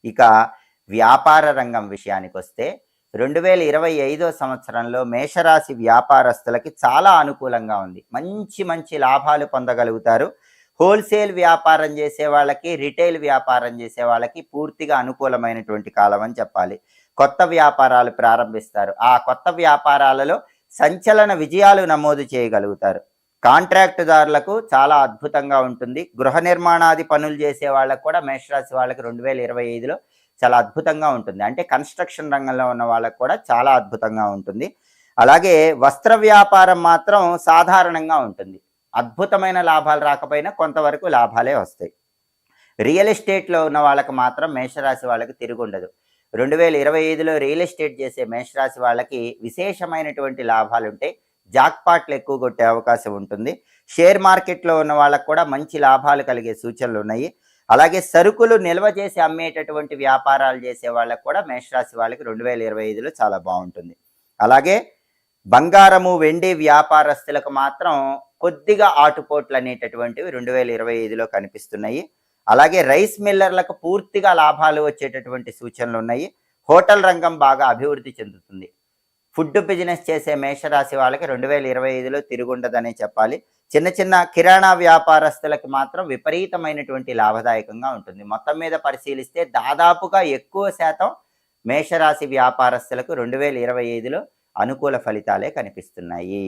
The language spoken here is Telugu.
ఇక వ్యాపార రంగం విషయానికొస్తే 2025 సంవత్సరంలో మేషరాశి వ్యాపారస్తులకి చాలా అనుకూలంగా ఉంది. మంచి మంచి లాభాలు పొందగలుగుతారు. హోల్సేల్ వ్యాపారం చేసే వాళ్ళకి, రిటైల్ వ్యాపారం చేసే వాళ్ళకి పూర్తిగా అనుకూలమైనటువంటి కాలం అని చెప్పాలి. కొత్త వ్యాపారాలు ప్రారంభిస్తారు. ఆ కొత్త వ్యాపారాలలో సంచలన విజయాలు నమోదు చేయగలుగుతారు. కాంట్రాక్టుదారులకు చాలా అద్భుతంగా ఉంటుంది. గృహ నిర్మాణాది పనులు చేసే వాళ్ళకు కూడా మేషరాశి వాళ్ళకి 2025లో చాలా అద్భుతంగా ఉంటుంది. అంటే కన్స్ట్రక్షన్ రంగంలో ఉన్న వాళ్ళకు కూడా చాలా అద్భుతంగా ఉంటుంది. అలాగే వస్త్ర వ్యాపారం మాత్రం సాధారణంగా ఉంటుంది. అద్భుతమైన లాభాలు రాకపోయినా కొంతవరకు లాభాలే వస్తాయి. రియల్ ఎస్టేట్లో ఉన్న వాళ్ళకి మాత్రం మేషరాశి వాళ్ళకి తిరుగుండదు. 2025లో రియల్ ఎస్టేట్ చేసే మేషరాశి వాళ్ళకి విశేషమైనటువంటి లాభాలు ఉంటాయి. జాక్పాట్లు ఎక్కువ కొట్టే అవకాశం ఉంటుంది. షేర్ మార్కెట్లో ఉన్న వాళ్ళకు కూడా మంచి లాభాలు కలిగే సూచనలు ఉన్నాయి. అలాగే సరుకులు నిల్వ చేసి అమ్మేటటువంటి వ్యాపారాలు చేసే వాళ్ళకు కూడా మేషరాశి వాళ్ళకి 2025లో చాలా బాగుంటుంది. అలాగే బంగారము, వెండి వ్యాపారస్తులకు మాత్రం కొద్దిగా ఆటుపోట్లు అనేటటువంటివి 2025లో కనిపిస్తున్నాయి. అలాగే రైస్ మిల్లర్లకు పూర్తిగా లాభాలు వచ్చేటటువంటి సూచనలు ఉన్నాయి. హోటల్ రంగం బాగా అభివృద్ధి చెందుతుంది. ఫుడ్ బిజినెస్ చేసే మేషరాశి వాళ్ళకి 2025లో తిరుగుండదనే చెప్పాలి. చిన్న చిన్న కిరాణా వ్యాపారస్తులకు మాత్రం విపరీతమైనటువంటి లాభదాయకంగా ఉంటుంది. మొత్తం మీద పరిశీలిస్తే దాదాపుగా ఎక్కువ శాతం మేషరాశి వ్యాపారస్తులకు 2025లో అనుకూల ఫలితాలే కనిపిస్తున్నాయి.